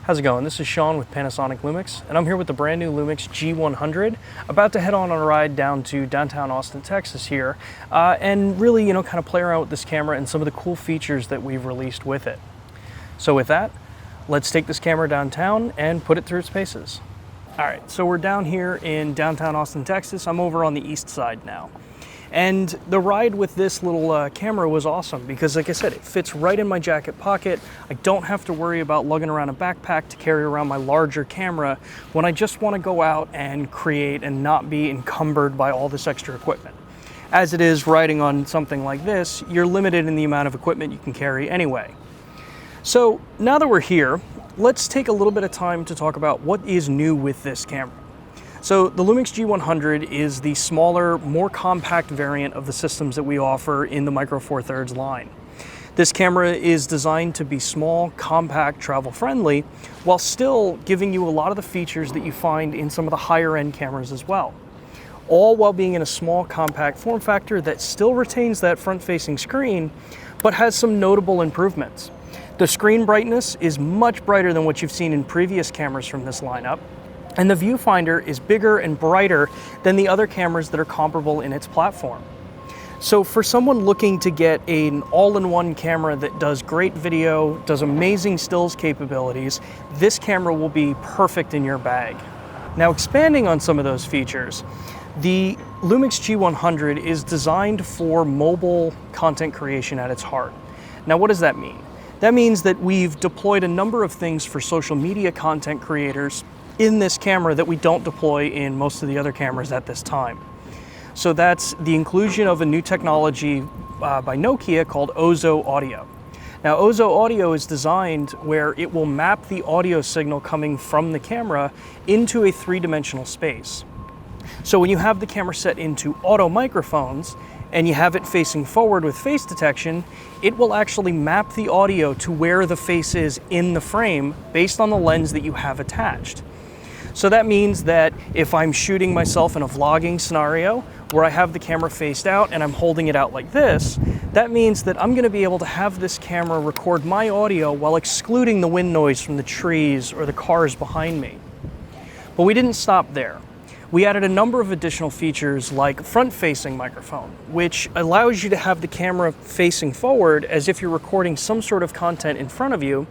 How's it going? This is Sean with Panasonic LUMIX, and I'm here with the brand new LUMIX G100, about to head on a ride down to downtown Austin, Texas here, and really, kind of play around with this camera and some of the cool features that we've released with it. So with that, let's take this camera downtown and put it through its paces. All right, so we're down here in downtown Austin, Texas. I'm over on the east side now. And the ride with this little camera was awesome because, like I said, it fits right in my jacket pocket. I don't have to worry about lugging around a backpack to carry around my larger camera when I just want to go out and create and not be encumbered by all this extra equipment. As it is, riding on something like this, you're limited in the amount of equipment you can carry anyway. So now that we're here, let's take a little bit of time to talk about what is new with this camera. So the LUMIX G100 is the smaller, more compact variant of the systems that we offer in the Micro Four Thirds line. This camera is designed to be small, compact, travel-friendly, while still giving you a lot of the features that you find in some of the higher-end cameras as well. All while being in a small, compact form factor that still retains that front-facing screen, but has some notable improvements. The screen brightness is much brighter than what you've seen in previous cameras from this lineup, and the viewfinder is bigger and brighter than the other cameras that are comparable in its platform. So for someone looking to get an all-in-one camera that does great video, does amazing stills capabilities, this camera will be perfect in your bag. Now, expanding on some of those features, the LUMIX G100 is designed for mobile content creation at its heart. Now, what does that mean? That means that we've deployed a number of things for social media content creators in this camera that we don't deploy in most of the other cameras at this time. So that's the inclusion of a new technology by Nokia called Ozo Audio. Now, Ozo Audio is designed where it will map the audio signal coming from the camera into a three-dimensional space. So when you have the camera set into auto microphones and you have it facing forward with face detection, it will actually map the audio to where the face is in the frame based on the lens that you have attached. So that means that if I'm shooting myself in a vlogging scenario where I have the camera faced out and I'm holding it out like this, that means that I'm going to be able to have this camera record my audio while excluding the wind noise from the trees or the cars behind me. But we didn't stop there. We added a number of additional features like front-facing microphone, which allows you to have the camera facing forward as if you're recording some sort of content in front of you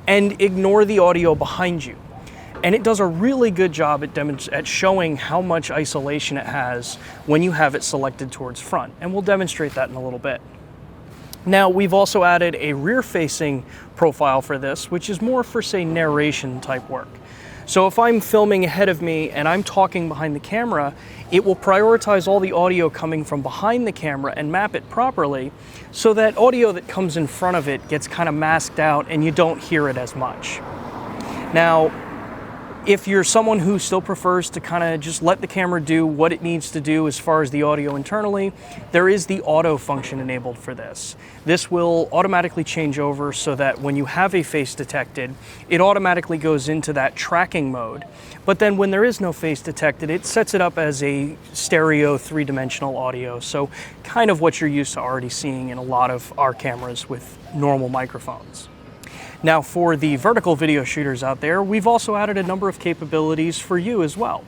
and ignore the audio behind you. And it does a really good job at showing how much isolation it has when you have it selected towards front. And we'll demonstrate that in a little bit. Now, we've also added a rear-facing profile for this, which is more for, say, narration type work. So if I'm filming ahead of me and I'm talking behind the camera, it will prioritize all the audio coming from behind the camera and map it properly so that audio that comes in front of it gets kind of masked out and you don't hear it as much. Now, if you're someone who still prefers to kind of just let the camera do what it needs to do as far as the audio internally, there is the auto function enabled for this. This will automatically change over so that when you have a face detected, it automatically goes into that tracking mode. But then when there is no face detected, it sets it up as a stereo three-dimensional audio. So kind of what you're used to already seeing in a lot of our cameras with normal microphones. Now, for the vertical video shooters out there, we've also added a number of capabilities for you as well.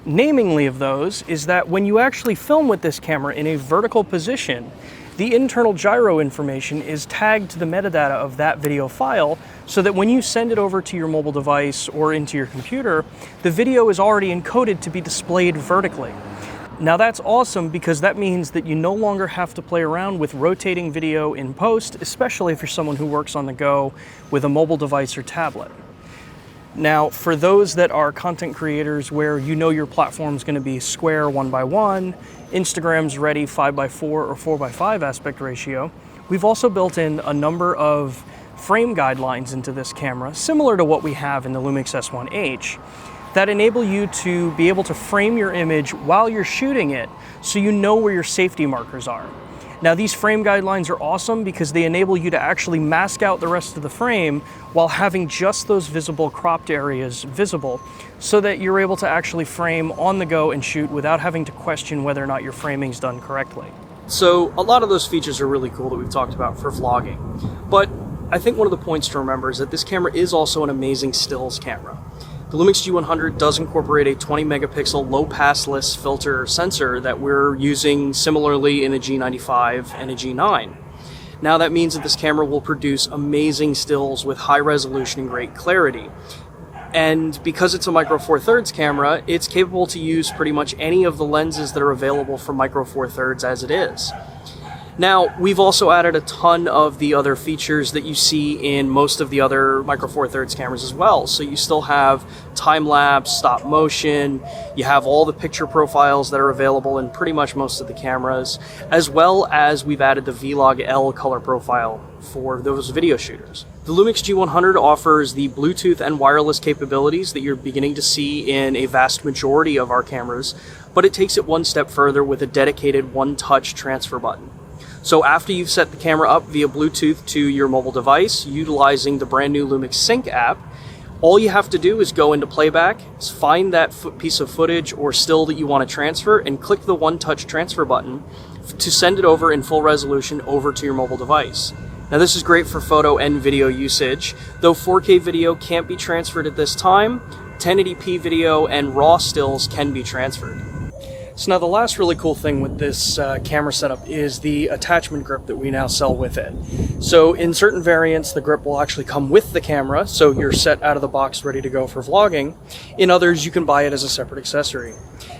Namingly of those is that when you actually film with this camera in a vertical position, the internal gyro information is tagged to the metadata of that video file so that when you send it over to your mobile device or into your computer, the video is already encoded to be displayed vertically. Now that's awesome because that means that you no longer have to play around with rotating video in post, especially if you're someone who works on the go with a mobile device or tablet. Now, for those that are content creators where you know your platform's going to be square 1:1, Instagram's ready 5:4 or 4:5 aspect ratio, we've also built in a number of frame guidelines into this camera, similar to what we have in the LUMIX S1H, that enable you to be able to frame your image while you're shooting it so you know where your safety markers are. Now, these frame guidelines are awesome because they enable you to actually mask out the rest of the frame while having just those visible cropped areas visible so that you're able to actually frame on the go and shoot without having to question whether or not your framing's done correctly. So a lot of those features are really cool that we've talked about for vlogging. But I think one of the points to remember is that this camera is also an amazing stills camera. The LUMIX G100 does incorporate a 20 megapixel low passless filter sensor that we're using similarly in a G95 and a G9. Now that means that this camera will produce amazing stills with high resolution and great clarity. And because it's a Micro Four Thirds camera, it's capable to use pretty much any of the lenses that are available for Micro Four Thirds as it is. Now, we've also added a ton of the other features that you see in most of the other Micro Four Thirds cameras as well. So you still have time-lapse, stop motion, you have all the picture profiles that are available in pretty much most of the cameras, as well as we've added the V-Log-L color profile for those video shooters. The LUMIX G100 offers the Bluetooth and wireless capabilities that you're beginning to see in a vast majority of our cameras, but it takes it one step further with a dedicated one-touch transfer button. So after you've set the camera up via Bluetooth to your mobile device, utilizing the brand new LUMIX Sync app, all you have to do is go into playback, find that piece of footage or still that you want to transfer, and click the one-touch transfer button to send it over in full resolution over to your mobile device. Now this is great for photo and video usage. Though 4K video can't be transferred at this time, 1080p video and RAW stills can be transferred. So now the last really cool thing with this camera setup is the attachment grip that we now sell with it. So in certain variants, the grip will actually come with the camera, so you're set out of the box ready to go for vlogging. In others, you can buy it as a separate accessory.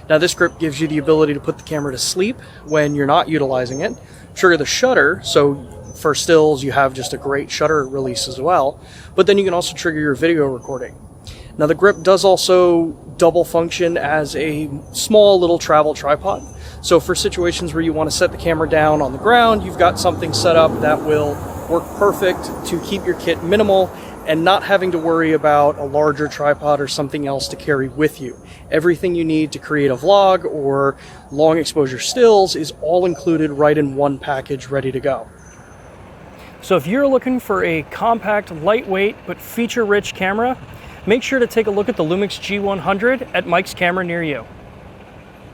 Now this grip gives you the ability to put the camera to sleep when you're not utilizing it, trigger the shutter, so for stills you have just a great shutter release as well, but then you can also trigger your video recording. Now the grip does also double function as a small little travel tripod. So for situations where you want to set the camera down on the ground, you've got something set up that will work perfect to keep your kit minimal and not having to worry about a larger tripod or something else to carry with you. Everything you need to create a vlog or long exposure stills is all included right in one package ready to go. So if you're looking for a compact, lightweight, but feature-rich camera, make sure to take a look at the LUMIX G100 at Mike's Camera near you.